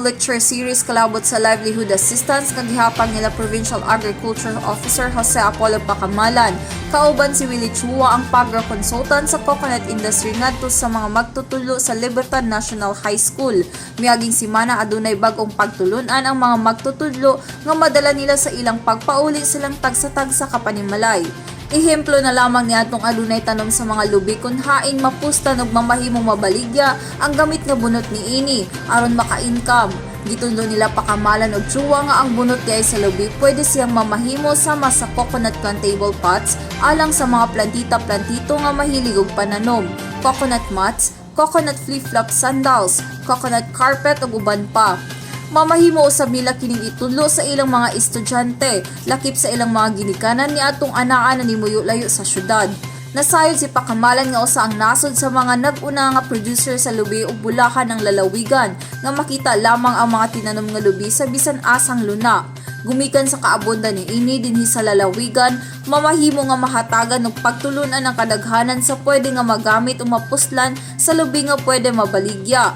lecture series kalabot sa livelihood assistance nga gihapag nila Provincial Agriculture Officer Jose Apollo Pacamalan. Kauban si Willie Chua ang pagro-consultant sa coconut industry ngadto sa mga magtutulo sa Libertad National High School. Miaging simana adunay bag-ong pagtulunan ang mga magtutulo nga madala nila sa ilang pagpauli silang tagsa-tagsa kapanimalay. Ehemplo na lamang niadtong adunay tanom sa mga lubi kun haing mapustan ug mamahimong mabaligya ang gamit nga bunot niini aron maka-income. Gitundo nila Pacamalan og Chua nga ang bunot diay sa lubi pwede siyang mamahimo sama sa coconut plantable pots alang sa mga plantita-plantito nga mahilig og pananom, coconut mats, coconut flip-flop sandals, coconut carpet ug uban pa. Mamahimo usab nila kining itudlo sa ilang mga estudyante, lakip sa ilang mga ginikanan ni atong anaan na nimuyo-layo sa syudad. Nasayod si Pacamalan nga usa ang nasod sa mga nag-una nga producer sa lubi ug bulakan ng lalawigan nga makita lamang ang mga tinanom nga lubi sa bisan asang luna. Gumikan sa kaabonda ni ini dinhi sa lalawigan, mamahimo nga mahatagan og pagtulunan ang kadaghanan sa pwede nga magamit o mapuslan sa lubi nga pwede mabaligya.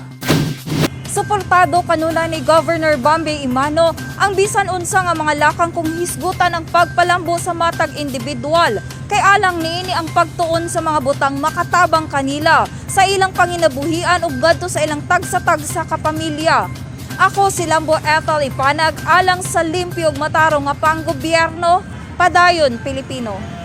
Suportado kanula ni Governor Bambi Imano ang bisan unsa nga mga lakang kung hisgutan ang pagpalambo sa matag individual kay alang niini ang pagtuon sa mga butang makatabang kanila sa ilang panginabuhian ug gadto sa ilang tagsa-tagsa ka pamilya. Ako si Lambo Ethel Ipanag alang sa limpyo ug matarong nga panggobyerno, padayon Pilipino.